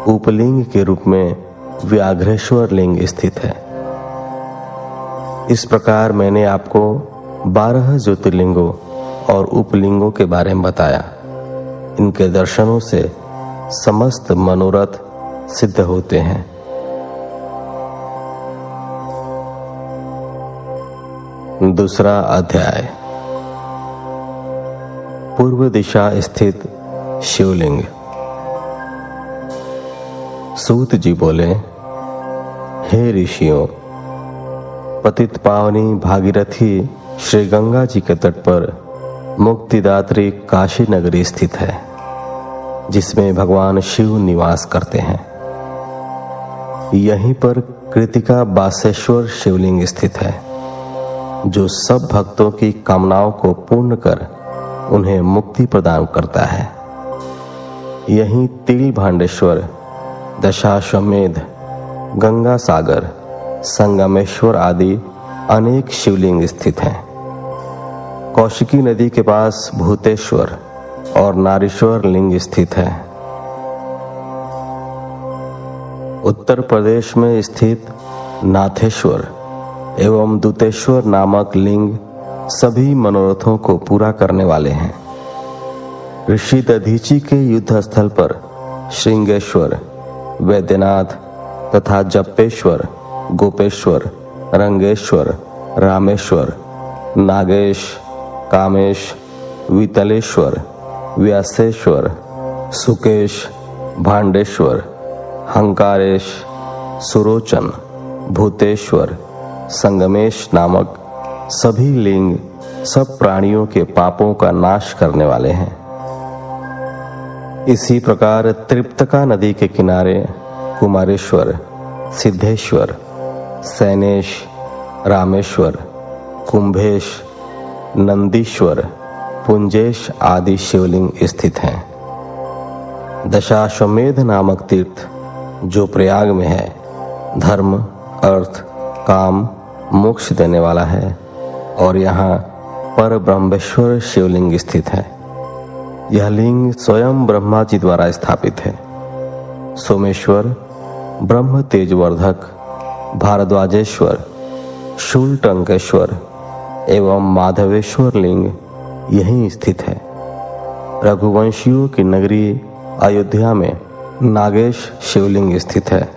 उपलिंग के रूप में व्याघ्रेश्वर लिंग स्थित है। इस प्रकार मैंने आपको 12 ज्योतिर्लिंगों और उपलिंगों के बारे में बताया। इनके दर्शनों से समस्त मनोरथ सिद्ध होते हैं। दूसरा अध्याय, पूर्व दिशा स्थित शिवलिंग। सूत जी बोले, हे ऋषियों, पतित पावनी भागीरथी श्री गंगा जी के तट पर मुक्तिदात्री काशी नगरी स्थित है, जिसमें भगवान शिव निवास करते हैं। यहीं पर कृतिका बासेश्वर शिवलिंग स्थित है, जो सब भक्तों की कामनाओं को पूर्ण कर उन्हें मुक्ति प्रदान करता है। यहीं तिल भांडेश्वर, दशाश्वमेध, गंगा सागर, संगमेश्वर आदि अनेक शिवलिंग स्थित हैं। कौशिकी नदी के पास भूतेश्वर और नारीश्वर लिंग स्थित है। उत्तर प्रदेश में स्थित नाथेश्वर एवं दूतेश्वर नामक लिंग सभी मनोरथों को पूरा करने वाले हैं। ऋषि दधीची के युद्ध स्थल पर श्रृंगेश्वर, वैद्यनाथ तथा जप्पेश्वर, गोपेश्वर, रंगेश्वर, रामेश्वर, नागेश, कामेश, वितलेश्वर, व्यासेश्वर, सुकेश, भांडेश्वर, हंकारेश, सुरोचन, भूतेश्वर, संगमेश नामक सभी लिंग सब प्राणियों के पापों का नाश करने वाले हैं। इसी प्रकार त्रिप्तका नदी के किनारे कुमारेश्वर, सिद्धेश्वर, सैनेश, रामेश्वर, कुंभेश, नंदीश्वर, पुंजेश आदि शिवलिंग स्थित हैं। दशाश्वमेध नामक तीर्थ जो प्रयाग में है, धर्म, अर्थ, काम, मोक्ष देने वाला है और यहाँ पर ब्रह्मेश्वर शिवलिंग स्थित है। यह लिंग स्वयं ब्रह्मा जी द्वारा स्थापित है। सोमेश्वर, ब्रह्म तेजवर्धक, भारद्वाजेश्वर, शूलटंकेश्वर एवं माधवेश्वर लिंग यहीं स्थित है। रघुवंशियों की नगरी अयोध्या में नागेश शिवलिंग स्थित है,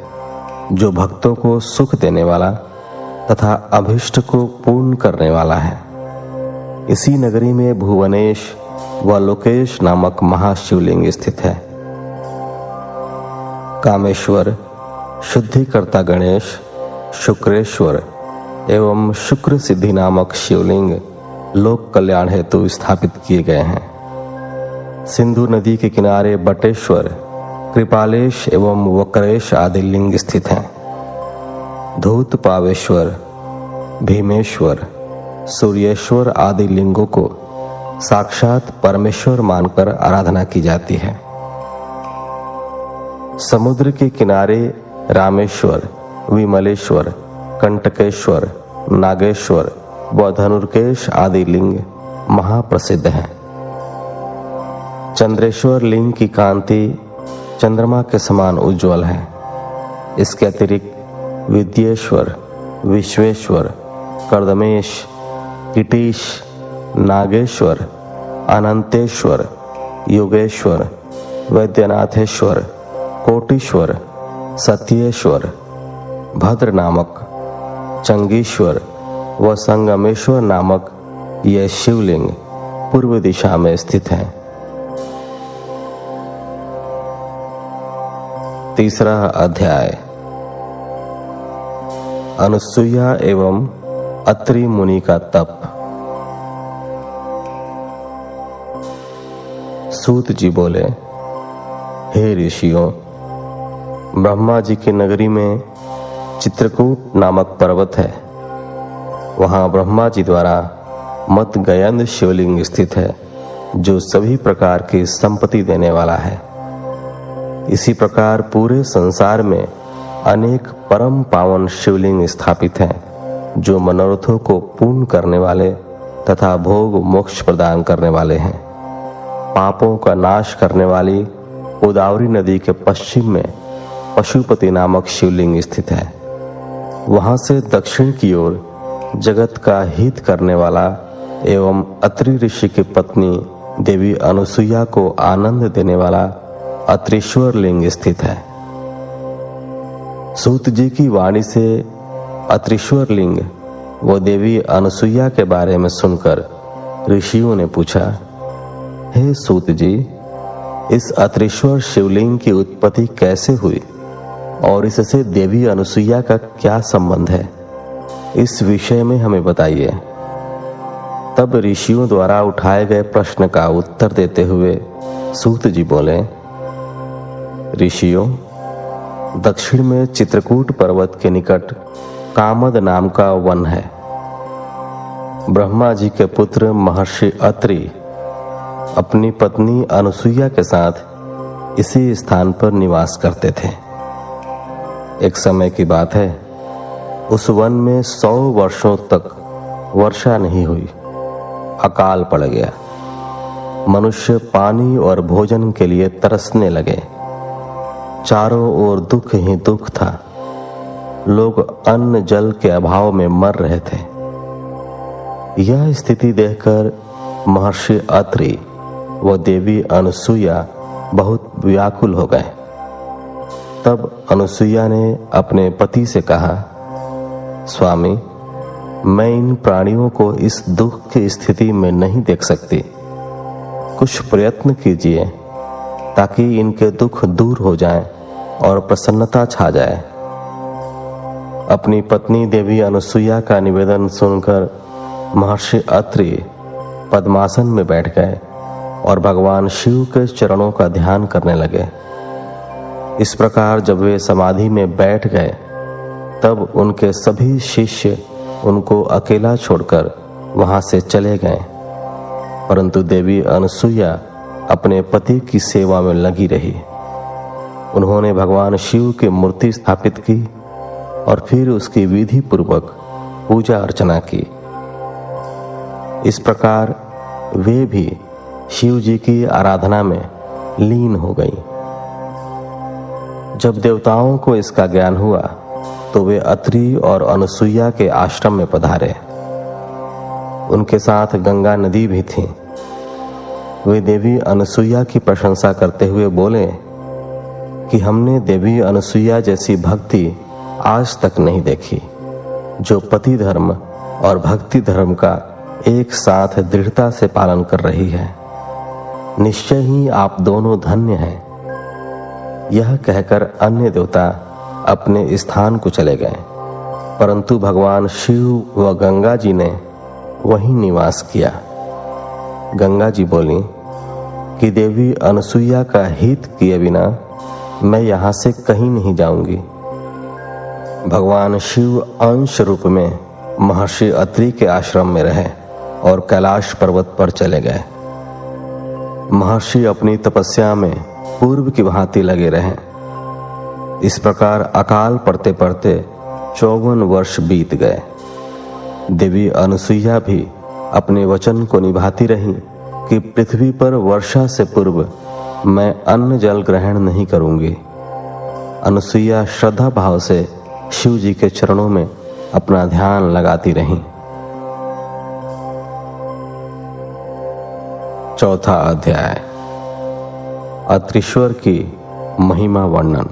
जो भक्तों को सुख देने वाला तथा अभिष्ट को पूर्ण करने वाला है। इसी नगरी में भुवनेश व लोकेश नामक महाशिवलिंग स्थित है। कामेश्वर, शुद्धिकर्ता गणेश, शुक्रेश्वर एवं शुक्र सिद्धि नामक शिवलिंग लोक कल्याण हेतु स्थापित किए गए हैं। सिंधु नदी के किनारे बटेश्वर, कृपालेश एवं वक्रेश आदि लिंग स्थित हैं। धूत पावेश्वर, भीमेश्वर, सूर्येश्वर आदि लिंगों को साक्षात परमेश्वर मानकर आराधना की जाती है। समुद्र के किनारे रामेश्वर, विमलेश्वर, कंटकेश्वर, नागेश्वर व धनुर्केश आदि लिंग महाप्रसिद्ध हैं। चंद्रेश्वर लिंग की कांति चंद्रमा के समान उज्जवल है। इसके अतिरिक्त विद्येश्वर, विश्वेश्वर, कर्दमेश, किटीश, नागेश्वर, अनंतेश्वर, योगेश्वर, वैद्यनाथेश्वर, कोटीश्वर, सत्येश्वर, भद्र नामक, चंगीश्वर व संगमेश्वर नामक ये शिवलिंग पूर्व दिशा में स्थित हैं। तीसरा अध्याय, अनुसुईया एवं अत्रि मुनि का तप। सूत जी बोले, हे ऋषियों, ब्रह्मा जी की नगरी में चित्रकूट नामक पर्वत है। वहां ब्रह्मा जी द्वारा मत गयंद शिवलिंग स्थित है, जो सभी प्रकार की संपत्ति देने वाला है। इसी प्रकार पूरे संसार में अनेक परम पावन शिवलिंग स्थापित हैं, जो मनोरथों को पूर्ण करने वाले तथा भोग मोक्ष प्रदान करने वाले हैं। पापों का नाश करने वाली गोदावरी नदी के पश्चिम में पशुपति नामक शिवलिंग स्थित है। वहां से दक्षिण की ओर जगत का हित करने वाला एवं अत्रि ऋषि की पत्नी देवी अनुसुईया को आनंद देने वाला अत्रीश्वर लिंग स्थित है। सूत जी की वाणी से अत्रीश्वर लिंग व देवी अनुसुईया के बारे में सुनकर ऋषियों ने पूछा, हे सूत जी, इस अत्रीश्वर शिवलिंग की उत्पत्ति कैसे हुई और इससे देवी अनुसुईया का क्या संबंध है, इस विषय में हमें बताइए। तब ऋषियों द्वारा उठाए गए प्रश्न का उत्तर देते हुए सूत जी बोले, ऋषियों, दक्षिण में चित्रकूट पर्वत के निकट कामद नाम का वन है। ब्रह्मा जी के पुत्र महर्षि अत्रि अपनी पत्नी अनुसुईया के साथ इसी स्थान पर निवास करते थे। एक समय की बात है, उस वन में 100 वर्षों तक वर्षा नहीं हुई, अकाल पड़ गया। मनुष्य पानी और भोजन के लिए तरसने लगे। चारों ओर दुख ही दुख था। लोग अन्न जल के अभाव में मर रहे थे। यह स्थिति देखकर महर्षि अत्रि व देवी अनुसुईया बहुत व्याकुल हो गए। तब अनुसुईया ने अपने पति से कहा, स्वामी, मैं इन प्राणियों को इस दुख की स्थिति में नहीं देख सकती। कुछ प्रयत्न कीजिए ताकि इनके दुख दूर हो जाएं और प्रसन्नता छा जाए। अपनी पत्नी देवी अनुसुईया का निवेदन सुनकर महर्षि अत्रि पद्मासन में बैठ गए और भगवान शिव के चरणों का ध्यान करने लगे। इस प्रकार जब वे समाधि में बैठ गए तब उनके सभी शिष्य उनको अकेला छोड़कर वहां से चले गए, परंतु देवी अनुसुईया अपने पति की सेवा में लगी रही। उन्होंने भगवान शिव की मूर्ति स्थापित की और फिर उसकी विधि पूर्वक पूजा अर्चना की। इस प्रकार वे भी शिव जी की आराधना में लीन हो गई। जब देवताओं को इसका ज्ञान हुआ तो वे अत्रि और अनुसुईया के आश्रम में पधारे। उनके साथ गंगा नदी भी थी। वे देवी अनुसुईया की प्रशंसा करते हुए बोले कि हमने देवी अनुसुईया जैसी भक्ति आज तक नहीं देखी, जो पति धर्म और भक्ति धर्म का एक साथ दृढ़ता से पालन कर रही है। निश्चय ही आप दोनों धन्य हैं। यह कहकर अन्य देवता अपने स्थान को चले गए, परंतु भगवान शिव व गंगा जी ने वहीं निवास किया। गंगा जी बोली कि देवी अनुसुईया का हित किए बिना मैं यहां से कहीं नहीं जाऊंगी। भगवान शिव अंश रूप में महर्षि अत्रि के आश्रम में रहे और कैलाश पर्वत पर चले गए। महर्षि अपनी तपस्या में पूर्व की भांति लगे रहे। इस प्रकार अकाल पड़ते पड़ते 54 वर्ष बीत गए। देवी अनुसुईया भी अपने वचन को निभाती रही कि पृथ्वी पर वर्षा से पूर्व मैं अन्न जल ग्रहण नहीं करूंगी। अनुसुईया श्रद्धा भाव से शिव जी के चरणों में अपना ध्यान लगाती रहीं। चौथा अध्याय, अत्रीश्वर की महिमा वर्णन।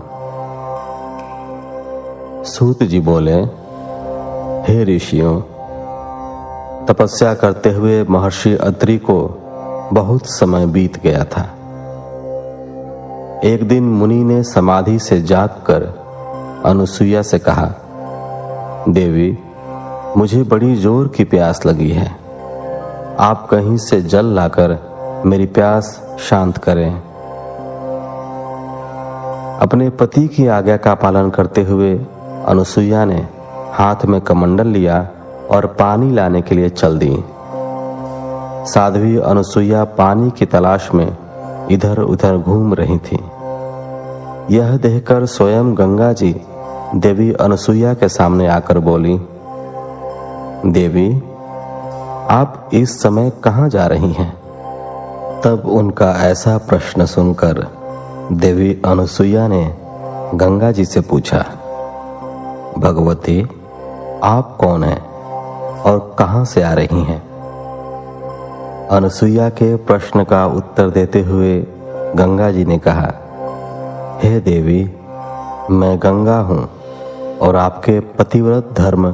सूत जी बोले, हे ऋषियों, तपस्या करते हुए महर्षि अत्रि को बहुत समय बीत गया था। एक दिन मुनि ने समाधि से जागकर अनुसुईया से कहा, देवी, मुझे बड़ी जोर की प्यास लगी है। आप कहीं से जल लाकर मेरी प्यास शांत करें। अपने पति की आज्ञा का पालन करते हुए अनुसुईया ने हाथ में कमंडल लिया और पानी लाने के लिए चल दी। साध्वी अनुसुईया पानी की तलाश में इधर उधर घूम रही थी। यह देखकर स्वयं गंगा जी देवी अनुसुईया के सामने आकर बोली, देवी, आप इस समय कहाँ जा रही हैं? तब उनका ऐसा प्रश्न सुनकर देवी अनुसुईया ने गंगा जी से पूछा, भगवती आप कौन हैं और कहां से आ रही हैं? अनसुईया के प्रश्न का उत्तर देते हुए गंगा जी ने कहा, हे देवी, मैं गंगा हूं और आपके पतिव्रत धर्म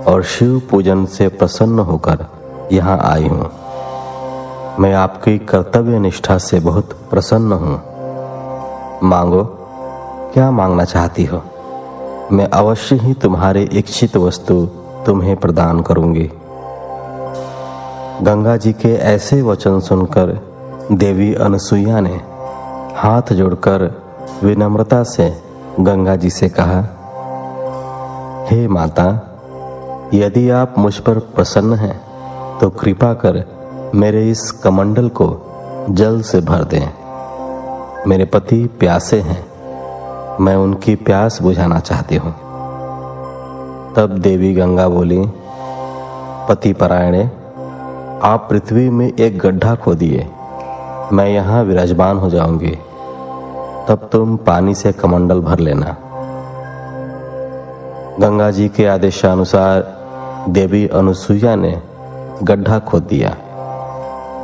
और शिव पूजन से प्रसन्न होकर यहाँ आई हूँ। मैं आपकी कर्तव्य निष्ठा से बहुत प्रसन्न हूँ। मांगो, क्या मांगना चाहती हो? मैं अवश्य ही तुम्हारी इच्छित वस्तु तुम्हें प्रदान करूंगी। गंगा जी के ऐसे वचन सुनकर देवी अनसुईया ने हाथ जोड़कर विनम्रता से गंगा जी से कहा, हे माता, यदि आप मुझ पर प्रसन्न हैं तो कृपा कर मेरे इस कमंडल को जल से भर दें। मेरे पति प्यासे हैं, मैं उनकी प्यास बुझाना चाहती हूँ। तब देवी गंगा बोली, पति परायणे, आप पृथ्वी में एक गड्ढा खोदिए, मैं यहाँ विराजमान हो जाऊंगी, तब तुम पानी से कमंडल भर लेना। गंगा जी के आदेशानुसार देवी अनसुईया ने गड्ढा खोद दिया।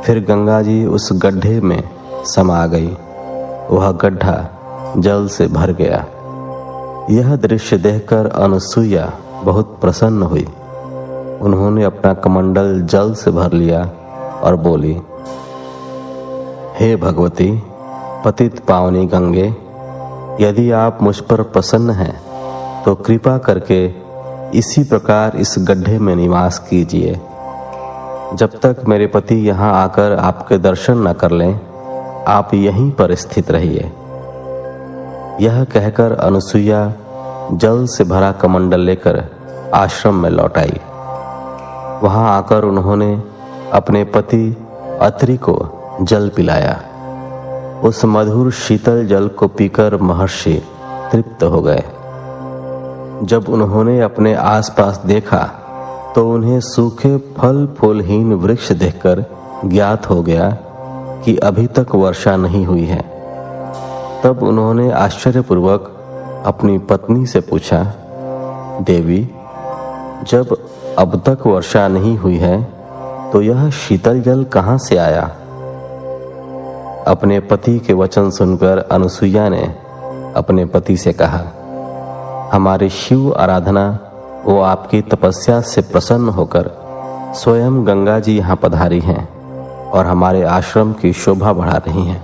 फिर गंगा जी उस गड्ढे में समा गई। वह गड्ढा जल से भर गया। यह दृश्य देखकर अनसुईया बहुत प्रसन्न हुई। उन्होंने अपना कमंडल जल से भर लिया और बोली, हे भगवती, पतित पावनी गंगे, यदि आप मुझ पर प्रसन्न हैं तो कृपा करके इसी प्रकार इस गड्ढे में निवास कीजिए। जब तक मेरे पति यहाँ आकर आपके दर्शन न कर लें, आप यहीं पर स्थित रहिए। यह कहकर अनसुईया जल से भरा कमंडल लेकर आश्रम में लौट आई। वहां आकर उन्होंने अपने पति अत्रि को जल पिलाया। उस मधुर शीतल जल को पीकर महर्षि तृप्त हो गए। जब उन्होंने अपने आसपास देखा तो उन्हें सूखे फल फूलहीन वृक्ष देखकर ज्ञात हो गया कि अभी तक वर्षा नहीं हुई है। तब उन्होंने आश्चर्यपूर्वक अपनी पत्नी से पूछा, देवी, जब अब तक वर्षा नहीं हुई है तो यह शीतल जल कहां से आया? अपने पति के वचन सुनकर अनसुईया ने अपने पति से कहा, हमारी शिव आराधना वो आपकी तपस्या से प्रसन्न होकर स्वयं गंगा जी यहाँ पधारी हैं और हमारे आश्रम की शोभा बढ़ा रही हैं।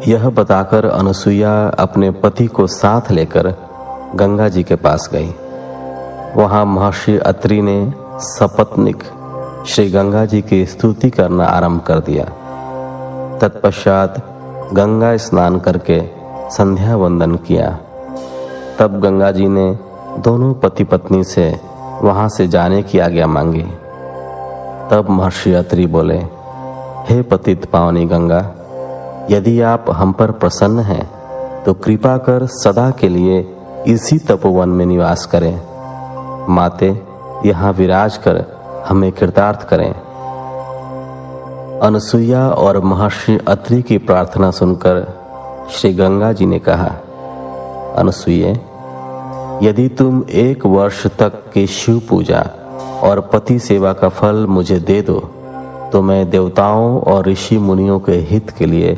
यह बताकर अनसुईया अपने पति को साथ लेकर गंगा जी के पास गई। वहां महर्षि अत्रि ने सपत्नीक श्री गंगा जी की स्तुति करना आरंभ कर दिया। तत्पश्चात गंगा स्नान करके संध्या वंदन किया। तब गंगा जी ने दोनों पति पत्नी से वहां से जाने की आज्ञा मांगी। तब महर्षि अत्रि बोले, हे पतित पावनी गंगा, यदि आप हम पर प्रसन्न हैं तो कृपा कर सदा के लिए इसी तपोवन में निवास करें। माते, यहाँ विराज कर हमें कृतार्थ करें। अनसुईया और महर्षि अत्रि की प्रार्थना सुनकर श्री गंगा जी ने कहा, अनसुईये, यदि तुम 1 वर्ष तक की शिव पूजा और पति सेवा का फल मुझे दे दो तो मैं देवताओं और ऋषि मुनियों के हित के लिए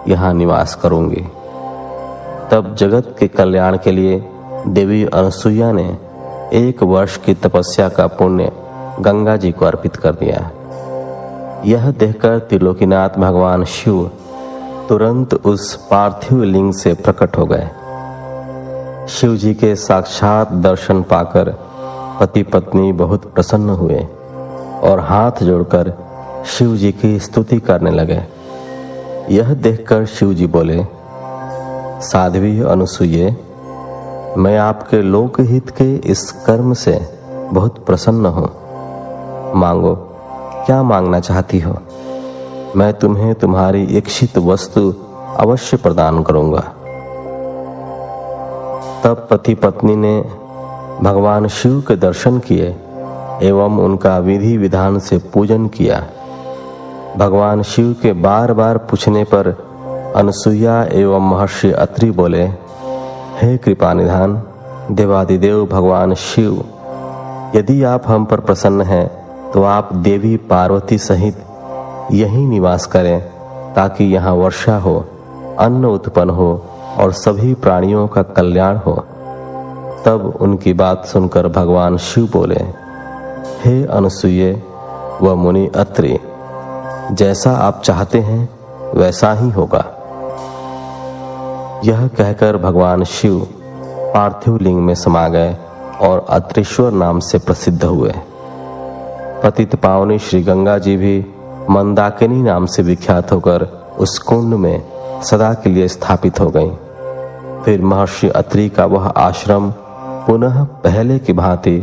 यहाँ निवास करूंगी। तब जगत के कल्याण के लिए देवी अनसुईया ने 1 वर्ष की तपस्या का पुण्य गंगा जी को अर्पित कर दिया। यह देखकर त्रिलोकीनाथ भगवान शिव तुरंत उस पार्थिव लिंग से प्रकट हो गए। शिव जी के साक्षात दर्शन पाकर पति पत्नी बहुत प्रसन्न हुए और हाथ जोड़कर शिव जी की स्तुति करने लगे। यह देखकर शिव जी बोले, साध्वी अनसुईये, मैं आपके लोकहित के इस कर्म से बहुत प्रसन्न हूँ। मांगो, क्या मांगना चाहती हो? मैं तुम्हें तुम्हारी इच्छित वस्तु अवश्य प्रदान करूंगा। तब पति पत्नी ने भगवान शिव के दर्शन किए एवं उनका विधि विधान से पूजन किया। भगवान शिव के बार बार पूछने पर अनसुईया एवं महर्षि अत्रि बोले, हे कृपा निधान देवादिदेव भगवान शिव, यदि आप हम पर प्रसन्न हैं तो आप देवी पार्वती सहित यहीं निवास करें, ताकि यहाँ वर्षा हो, अन्न उत्पन्न हो और सभी प्राणियों का कल्याण हो। तब उनकी बात सुनकर भगवान शिव बोले, हे अनुसूये व मुनि अत्रि, जैसा आप चाहते हैं वैसा ही होगा। यह कहकर भगवान शिव पार्थिव लिंग में समा गए और अत्रीश्वर नाम से प्रसिद्ध हुए। पतित पावनी श्री गंगा जी भी मंदाकिनी नाम से विख्यात होकर उस कुंड में सदा के लिए स्थापित हो गई। फिर महर्षि अत्रि का वह आश्रम पुनः पहले की भांति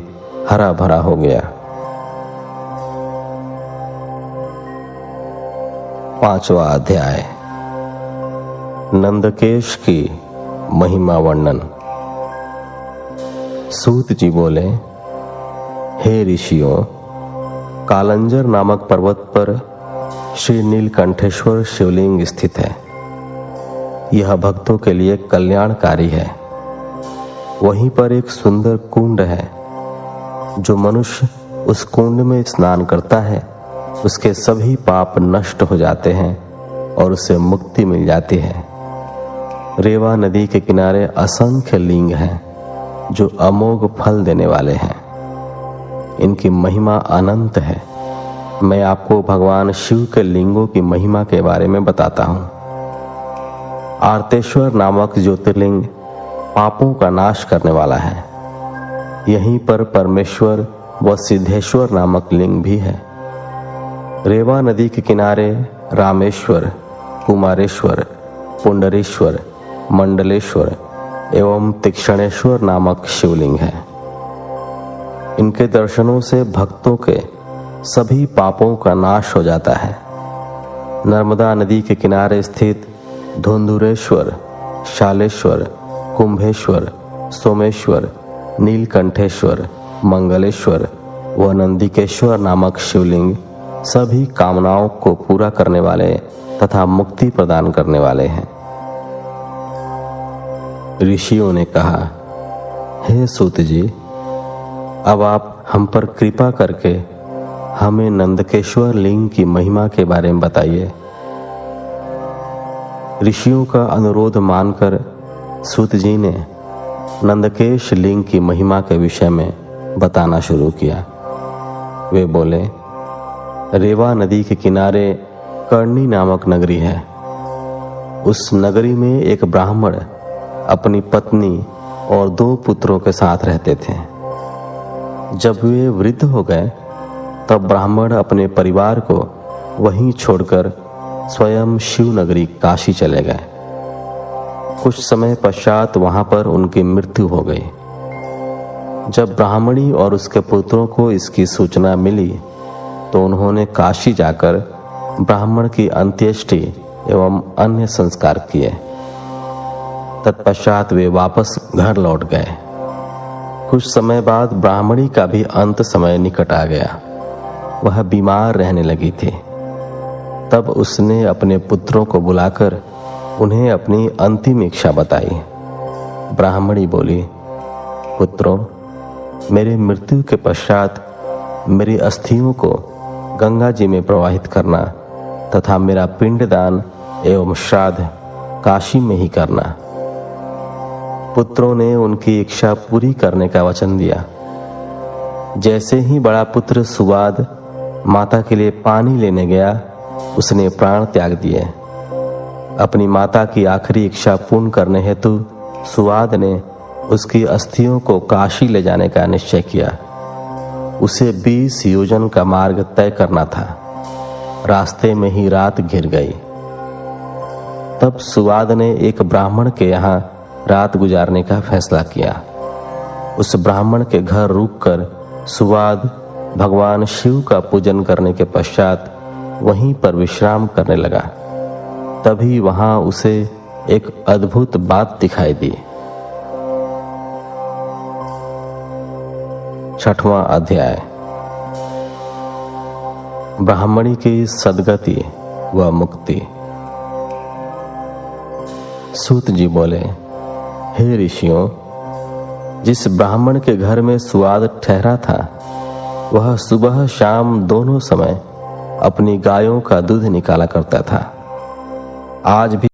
हरा भरा हो गया। 5वां अध्याय, नंदकेश की महिमा वर्णन। सूत जी बोले, हे ऋषियों, कालंजर नामक पर्वत पर श्री नीलकंठेश्वर शिवलिंग स्थित है। यह भक्तों के लिए कल्याणकारी है। वहीं पर एक सुंदर कुंड है। जो मनुष्य उस कुंड में स्नान करता है उसके सभी पाप नष्ट हो जाते हैं और उसे मुक्ति मिल जाती है। रेवा नदी के किनारे असंख्य लिंग हैं जो अमोघ फल देने वाले हैं। इनकी महिमा अनंत है। मैं आपको भगवान शिव के लिंगों की महिमा के बारे में बताता हूं। आर्तेश्वर नामक ज्योतिर्लिंग पापों का नाश करने वाला है। यहीं पर परमेश्वर व सिद्धेश्वर नामक लिंग भी है। रेवा नदी के किनारे रामेश्वर, कुमारेश्वर, पुंडरीश्वर, मंडलेश्वर एवं तीक्ष्णेश्वर नामक शिवलिंग है। इनके दर्शनों से भक्तों के सभी पापों का नाश हो जाता है। नर्मदा नदी के किनारे स्थित धुंधुरेश्वर, शालेश्वर, कुंभेश्वर, सोमेश्वर, नीलकंठेश्वर, मंगलेश्वर व नंदिकेश्वर नामक शिवलिंग सभी कामनाओं को पूरा करने वाले तथा मुक्ति प्रदान करने वाले हैं। ऋषियों ने कहा, हे सूत जी, अब आप हम पर कृपा करके हमें नंदकेश्वर लिंग की महिमा के बारे में बताइए। ऋषियों का अनुरोध मानकर सूत जी ने नंदकेश लिंग की महिमा के विषय में बताना शुरू किया। वे बोले, रेवा नदी के किनारे कर्णी नामक नगरी है। उस नगरी में एक ब्राह्मण अपनी पत्नी और 2 पुत्रों के साथ रहते थे। जब वे वृद्ध हो गए तब ब्राह्मण अपने परिवार को वहीं छोड़कर स्वयं शिव नगरी काशी चले गए। कुछ समय पश्चात वहां पर उनकी मृत्यु हो गई। जब ब्राह्मणी और उसके पुत्रों को इसकी सूचना मिली तो उन्होंने काशी जाकर ब्राह्मण की अंत्येष्टि एवं अन्य संस्कार किए। तत्पश्चात वे वापस घर लौट गए। कुछ समय बाद ब्राह्मणी का भी अंत समय निकट आ गया। वह बीमार रहने लगी थी। तब उसने अपने पुत्रों को बुलाकर उन्हें अपनी अंतिम इच्छा बताई। ब्राह्मणी बोली, पुत्रों, मेरे मृत्यु के पश्चात मेरी अस्थियों को गंगा जी में प्रवाहित करना तथा मेरा पिंडदान एवं श्राद्ध काशी में ही करना। पुत्रों ने उनकी इच्छा पूरी करने का वचन दिया। जैसे ही बड़ा पुत्र सुवाद माता के लिए पानी लेने गया, उसने प्राण त्याग दिए। अपनी माता की आखिरी इच्छा पूर्ण करने हेतु सुवाद ने उसकी अस्थियों को काशी ले जाने का निश्चय किया। उसे 20 योजन का मार्ग तय करना था। रास्ते में ही रात घिर गई। तब सुवाद ने एक ब्राह्मण के यहाँ रात गुजारने का फैसला किया। उस ब्राह्मण के घर रुककर सुवाद भगवान शिव का पूजन करने के पश्चात वहीं पर विश्राम करने लगा। तभी वहां उसे एक अद्भुत बात दिखाई दी। 6वां अध्याय, ब्राह्मणी की सद्गति व मुक्ति। सूत जी बोले, हे ऋषियों, जिस ब्राह्मण के घर में सुआद ठहरा था वह सुबह शाम दोनों समय अपनी गायों का दूध निकाला करता था। आज भी